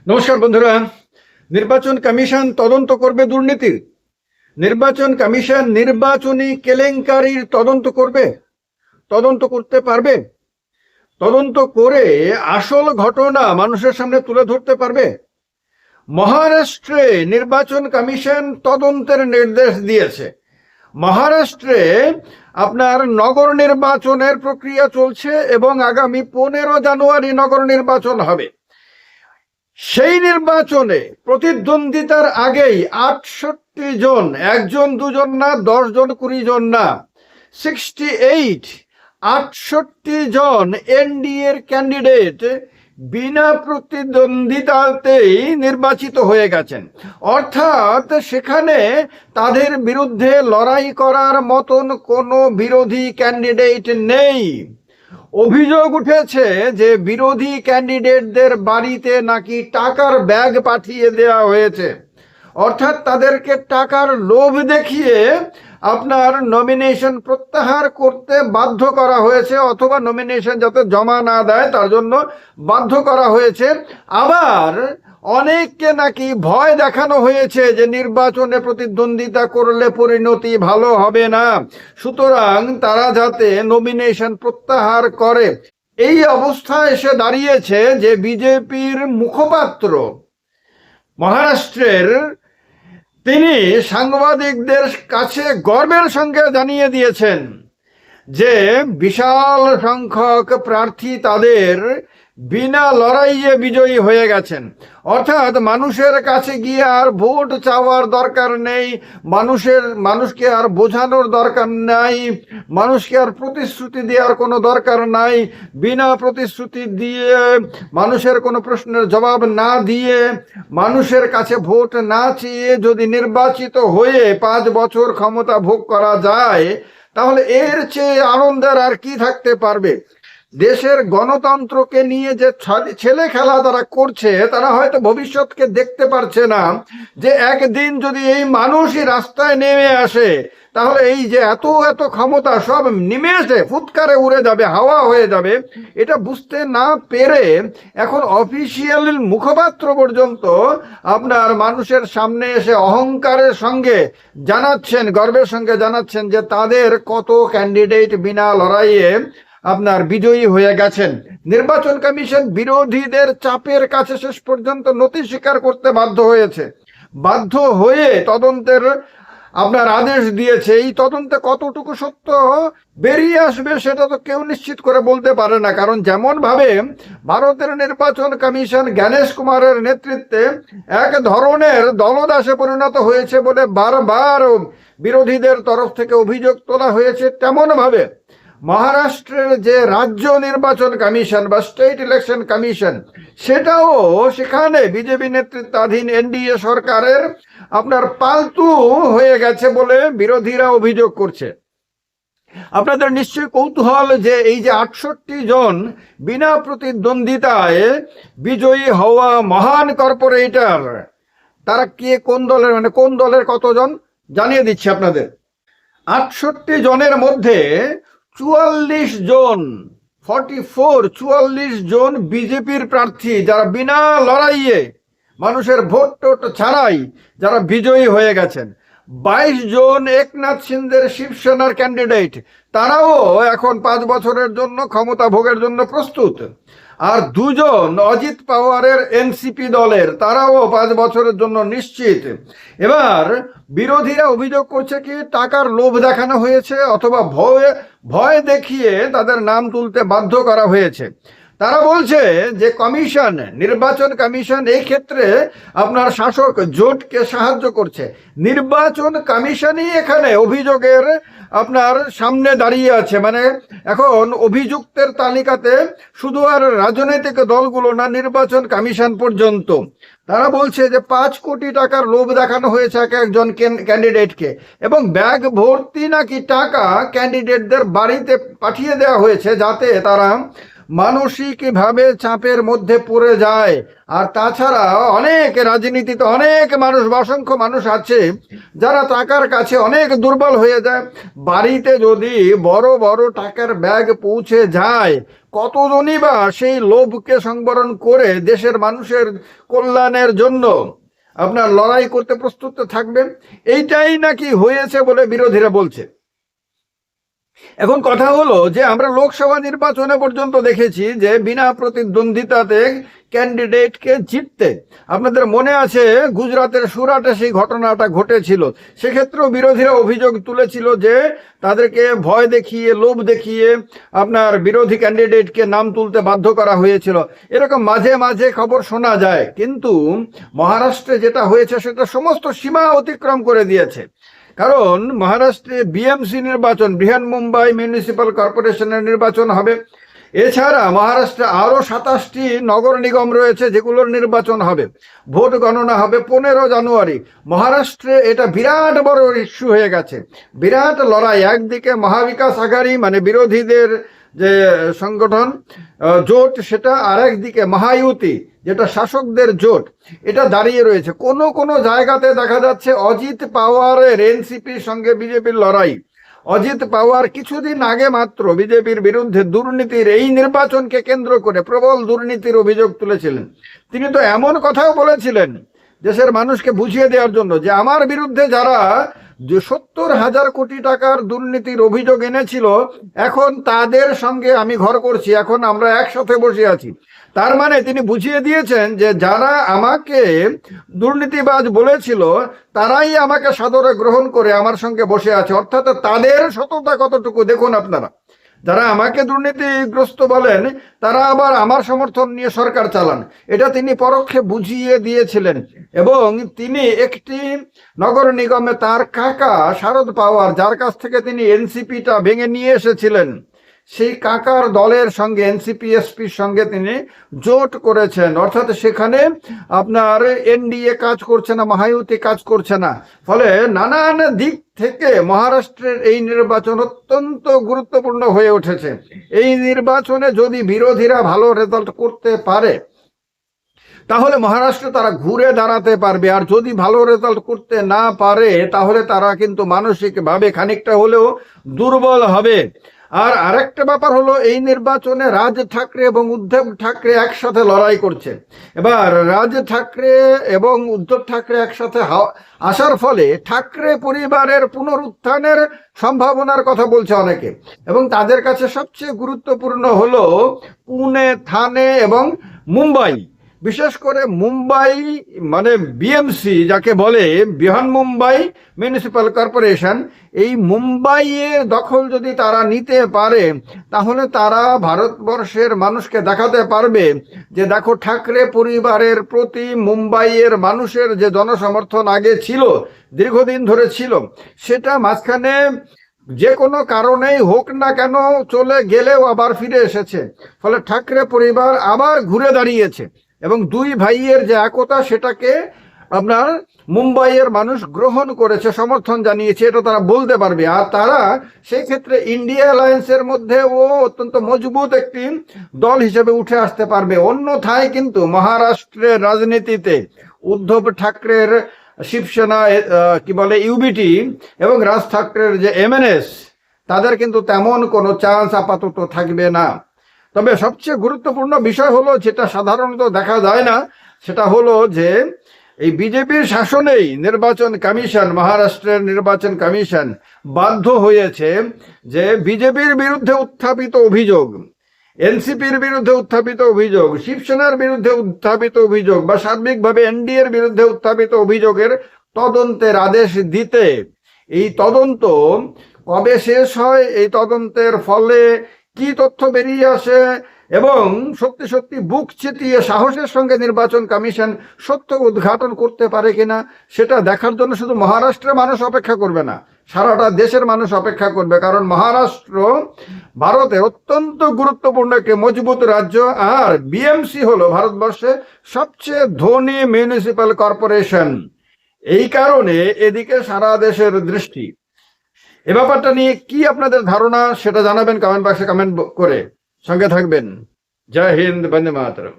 নমস্কার বন্ধুরা। নির্বাচন কমিশন তদন্ত করবে দুর্নীতির। নির্বাচন কমিশন নির্বাচনী কেলেঙ্কারির তদন্ত করবে, তদন্ত করতে পারবে, তদন্ত করে আসল ঘটনা মানুষের সামনে তুলে ধরতে পারবে। মহারাষ্ট্রে নির্বাচন কমিশন তদন্তের নির্দেশ দিয়েছে। মহারাষ্ট্রে আপনার নগর নির্বাচনের প্রক্রিয়া চলছে এবং আগামী 15 জানুয়ারি নগর নির্বাচন হবে। সেই নির্বাচনে প্রতিদ্বন্দ্বিতার আগেই 68 জন, একজন দুজন না, 10 জন 20 জন না, 68 জন এনডিএর ক্যান্ডিডেট বিনা প্রতিদ্বন্দ্বিতাতেই নির্বাচিত হয়ে গেছেন। অর্থাৎ সেখানে তাদের বিরুদ্ধে লড়াই করার মতন কোনো বিরোধী ক্যান্ডিডেট নেই। অভিযোগ উঠেছে যে বিরোধী ক্যান্ডিডেটদের বাড়িতে নাকি টাকার ব্যাগ পাঠিয়ে দেওয়া হয়েছে, অর্থাৎ তাদেরকে টাকার লোভ দেখিয়ে আপনার নমিনেশন প্রত্যাহার করতে বাধ্য করা হয়েছে, অথবা নমিনেশন যাতে জমা না দেয় তার জন্য বাধ্য করা হয়েছে। আবার অনেককে নাকি ভয় দেখানো হয়েছে যে নির্বাচনে প্রতিদ্বন্দ্বিতা করলে পরিণতি ভালো হবে না, সুতরাং তারা যাতে নমিনেশন প্রত্যাহার করে। এই অবস্থা এসে দাঁড়িয়েছে যে বিজেপির মুখপাত্র মহারাষ্ট্রের তিনি সাংবাদিকদের কাছে গর্বের সঙ্গে জানিয়ে দিয়েছেন যে বিশাল সংখ্যক প্রার্থী তাদের বিনা লড়াইয়ে বিজয়ী হয়ে গেছেন। অর্থাৎ মানুষের কাছে গিয়ে আর ভোট চাওয়ার দরকার নেই, মানুষকে আর বোঝানোর দরকার নাই, মানুষকে আর প্রতিশ্রুতি দেওয়ার কোনো দরকার নাই। বিনা প্রতিশ্রুতি দিয়ে, মানুষের কোনো প্রশ্নের জবাব না দিয়ে, মানুষের কাছে ভোট না চেয়ে যদি নির্বাচিত হয়ে 5 বছর ক্ষমতা ভোগ করা যায়, তাহলে এর চেয়ে আনন্দের আর কি থাকতে পারবে। দেশের গণতন্ত্রকে নিয়ে যে ছেলে খেলা তারা করছে, তারা হয়তো ভবিষ্যৎকে দেখতে পারছে না যে একদিন যদি এই মানুষই রাস্তায় নেমে আসে, তাহলে এই যে এত এত ক্ষমতা সব নিমেষে ফুৎকারে উড়ে যাবে, হাওয়া হয়ে যাবে। এটা বুঝতে না পেরে এখন অফিসিয়াল মুখপাত্র পর্যন্ত আপনার মানুষের সামনে এসে অহংকারের সঙ্গে জানাচ্ছেন, গর্বের সঙ্গে জানাচ্ছেন যে তাদের কত ক্যান্ডিডেট বিনা লড়াইয়ে আপনার বিজয়ী হয়ে গেছেন। নির্বাচন কমিশন বিরোধীদের চাপের কাছে শেষ পর্যন্ত নথি স্বীকার করতে বাধ্য হয়ে তদন্তের আপনার আদেশ দিয়েছে। এই তদন্তে কতটুকু সত্য বেরিয়ে আসবে সেটা তো কেউ নিশ্চিত করে বলতে পারে না, কারণ যেমন ভাবে ভারতের নির্বাচন কমিশন জ্ঞানেশ কুমারের নেতৃত্বে এক ধরনের দলদাসে পরিণত হয়েছে বলে বারবার বিরোধীদের তরফ থেকে অভিযোগ তোলা হয়েছে, তেমন ভাবে মহারাষ্ট্রের যে রাজ্য নির্বাচন কমিশন বা স্টেট ইলেকশন কমিশন, সেটাও সেখানে বিজেপি নেতৃত্বাধীন এনডিএ সরকারের আপনার পালতু হয়ে গেছে বলে বিরোধীরা অভিযোগ করছে। আপনাদের নিশ্চয়ই কৌতূহল যে এই যে 68 জন বিনা প্রতিদ্বন্দ্বিতায় বিজয়ী হওয়া মহান কর্পোরেটর, তারা কে, কোন দলের, মানে কোন দলের কতজন জানিয়ে দিচ্ছি আপনাদের। 68 জনের মধ্যে 44 জন বিজেপির প্রার্থী, যারা বিনা লড়াইয়ে মানুষের ভোট টোট ছাড়াই যারা বিজয়ী হয়ে গেছেন। 22 জন একনাথ সিন্ধের শিবসেনার ক্যান্ডিডেট, তারাও এখন 5 বছরের জন্য ক্ষমতা ভোগের জন্য প্রস্তুত। আর 2 জন অজিত পাওয়ারের এনসিপি দলের, তারাও 5 বছরের জন্য নিশ্চিত। এবার বিরোধীরা অভিযোগ করছে কি টাকার লোভ দেখানো হয়েছে, অথবা ভয় দেখিয়ে তাদের নাম তুলতে বাধ্য করা হয়েছে। তারা বলছে যে নির্বাচন কমিশন এই ক্ষেত্রে আপনার শাসক জোটকে সাহায্য করছে। নির্বাচন কমিশনই এখানে অভিযোগের আপনার সামনে দাঁড়িয়ে আছে। মানে এখন অভিযুক্তের তালিকাতে শুধু আর রাজনৈতিক দলগুলো না, নির্বাচন কমিশন পর্যন্ত। তারা বলছে যে 5 কোটি টাকার লোভ দেখানো হয়েছে এক একজন ক্যান্ডিডেটকে, এবং ব্যাগ ভর্তি নাকি টাকা ক্যান্ডিডেটদের বাড়িতে পাঠিয়ে দেওয়া হয়েছে যাতে তারা মানসিকভাবে চাপের মধ্যে পড়ে যায়। আর তাছাড়া অনেক রাজনীতিতে অনেক মানুষ, অসংখ্য মানুষ আছে যারা টাকার কাছে অনেক দুর্বল হয়ে যায়। বাড়িতে যদি বড় বড় টাকার ব্যাগ পৌঁছে যায়, কতজনই বা সেই লোভকে সংবরণ করে দেশের মানুষের কল্যাণের জন্য আপনার লড়াই করতে প্রস্তুত থাকবেন। এইটাই নাকি হয়েছে বলে বিরোধীরা বলছে। এখন কথা হলো যে আমরা লোকসভা নির্বাচনে পর্যন্ত দেখেছি যে বিনা প্রতিদ্বন্দ্বিতাতে ক্যান্ডিডেটকে জিততে, আপনাদের মনে আছে গুজরাটের সুরাটে সেই ঘটনাটা ঘটেছিল। সেক্ষেত্রেও বিরোধীরা অভিযোগ তুলেছিল যে তাদেরকে ভয় দেখিয়ে, লোভ দেখিয়ে আপনার বিরোধী ক্যান্ডিডেটকে নাম তুলতে বাধ্য করা হয়েছিল। এরকম মাঝে মাঝে খবর শোনা যায়, কিন্তু মহারাষ্ট্রে যেটা হয়েছে সেটা সমস্ত সীমা অতিক্রম করে দিয়েছে। কারণ মহারাষ্ট্রে বিএমসি নির্বাচন, বৃহন্মুম্বাই মিউনিসিপ্যাল কর্পোরেশনের নির্বাচন হবে। এছাড়া মহারাষ্ট্রে আরো 27টি নগর নিগম রয়েছে যেগুলোর নির্বাচন হবে, ভোট গণনা হবে 15 জানুয়ারি। মহারাষ্ট্রে এটা বিরাট বড় ইস্যু হয়ে গেছে, বিরাট লড়াই। একদিকে মহাবিকাশ আঘাড়ি মানে বিরোধীদের যে সংগঠন জোট সেটা, আর একদিকে মহায়ুতি যেটা শাসকদের জোট, এটা দাঁড়িয়ে রয়েছে। কোনো কোনো জায়গাতে দেখা যাচ্ছে অজিত পাওয়ারের এনসিপির সঙ্গে বিজেপির লড়াই। অজিত পাওয়ার কিছুদিন আগে মাত্র বিজেপির বিরুদ্ধে দুর্নীতির এই নির্বাচনকে কেন্দ্র করে প্রবল দুর্নীতির অভিযোগ তুলেছিলেন। তিনি তো এমন কথাও বলেছিলেন দেশের মানুষকে বুঝিয়ে দেওয়ার জন্য যে আমার বিরুদ্ধে যারা 70,000 কোটি টাকার দুর্নীতির অভিযোগ এনেছিল, এখন তাদের সঙ্গে আমি ঘর করছি, এখন আমরা একসাথে বসে আছি। তার মানে তিনি বুঝিয়ে দিয়েছেন যে যারা আমাকে দুর্নীতিবাজ বলেছিল তারাই আমাকে সাদরে গ্রহণ করে আমার সঙ্গে বসে আছে। অর্থাৎ তাদের সততা কতটুকু দেখুন আপনারা। যারা আমাকে দুর্নীতিগ্রস্ত বলেন তারা আবার আমার সমর্থন নিয়ে সরকার চালান, এটা তিনি পরোক্ষে বুঝিয়ে দিয়েছিলেন। এবং তিনি একটি নগর নিগমে তার কাকা শারদ পাওয়ার, যার কাছ থেকে তিনি এনসিপিটা ভেঙে নিয়ে এসেছিলেন, সেই কাকার দলের সঙ্গে এনসিপি-এসপির সঙ্গে তিনি জোট করেছেন। অর্থাৎ সেখানে আপনার এনডিএ কাজ করছে না, মহায়ুতি কাজ করছে না। ফলে নানান দিক থেকে মহারাষ্ট্রের এই নির্বাচন অত্যন্ত গুরুত্বপূর্ণ হয়ে উঠেছে। এই নির্বাচনে যদি বিরোধীরা ভালো রেজাল্ট করতে পারে তাহলে মহারাষ্ট্রে তারা ঘুরে দাঁড়াতে পারবে, আর যদি ভালো রেজাল্ট করতে না পারে তাহলে তারা কিন্তু মানসিকভাবে খানিকটা হলেও দুর্বল হবে। আর আরেকটা ব্যাপার হলো, এই নির্বাচনে রাজ ঠাকরে এবং উদ্ধব ঠাকরে একসাথে লড়াই করছে। এবার রাজ ঠাকরে এবং উদ্ধব ঠাকরে একসাথে আসার ফলে ঠাকরে পরিবারের পুনরুত্থানের সম্ভাবনার কথা বলছে অনেকে। এবং তাদের কাছে সবচেয়ে গুরুত্বপূর্ণ হলো পুনে, থানে এবং মুম্বাই। বিশেষ করে মুম্বাই মানে বিএমসি যাকে বলে, বৃহন্মুম্বাই মিউনিসিপ্যাল কর্পোরেশন, এই মুম্বাইয়ের দখল যদি তারা নিতে পারে তাহলে তারা ভারতবর্ষের মানুষকে দেখাতে পারবে যে দেখো ঠাকরে পরিবারের প্রতি মুম্বাইয়ের মানুষের যে জনসমর্থন আগে ছিল, দীর্ঘদিন ধরে ছিল, সেটা মাঝখানে যে কোনো কারণেই হোক না কেন চলে গেলেও আবার ফিরে এসেছে। ফলে ঠাকরে পরিবার আবার ঘুরে দাঁড়িয়েছে এবং দুই ভাইয়ের যে একতা সেটাকে আপনার মুম্বাইয়ের মানুষ গ্রহণ করেছে, সমর্থন জানিয়েছে, এটা তারা বলতে পারবে। আর তারা সেই ক্ষেত্রে ইন্ডিয়া অ্যালায়েন্সের মধ্যে ও অত্যন্ত মজবুত একটি দল হিসেবে উঠে আসতে পারবে। অন্যথায় কিন্তু মহারাষ্ট্রের রাজনীতিতে উদ্ধব ঠাকরের শিবসেনা কি বলে ইউবিটি এবং রাজ ঠাকরের যে এমএনএস, তাদের কিন্তু তেমন কোনো চান্স আপাতত থাকবে না। তবে সবচেয়ে গুরুত্বপূর্ণ বিষয় হলো, যেটা সাধারণত দেখা যায় না, সেটা হলো যে এই বিজেপির শাসনেই নির্বাচন কমিশন, মহারাষ্ট্রের নির্বাচন কমিশন বাধ্য হয়েছে যে বিজেপির বিরুদ্ধে উত্থাপিত অভিযোগ, এনসিপির বিরুদ্ধে উত্থাপিত অভিযোগ, শিবসেনার বিরুদ্ধে উত্থাপিত অভিযোগ বা সার্বিকভাবে এনডিএর বিরুদ্ধে উত্থাপিত অভিযোগের তদন্তের আদেশ দিতে। এই তদন্ত কবে শেষ হয়, এই তদন্তের ফলে কি তথ্য বেরিয়ে আসে এবং সত্যি সত্যি বুক চিতিয়ে সাহসের সঙ্গে নির্বাচন কমিশন সত্য উদ্ঘাটন করতে পারে কিনা, সেটা দেখার জন্য শুধু মহারাষ্ট্রের মানুষ অপেক্ষা করবে না, সারাটা দেশের মানুষ অপেক্ষা করবে। কারণ মহারাষ্ট্র ভারতের অত্যন্ত গুরুত্বপূর্ণ একটি মজবুত রাজ্য, আর বিএমসি হলো ভারতবর্ষে সবচেয়ে ধনী মিউনিসিপ্যাল কর্পোরেশন। এই কারণে এদিকে সারা দেশের দৃষ্টি। এ ব্যাপারটা নিয়ে কি আপনাদের ধারণা সেটা জানাবেন কমেন্ট বক্সে কমেন্ট করে, সঙ্গে থাকবেন। জয় হিন্দ, বন্দে মাতরম।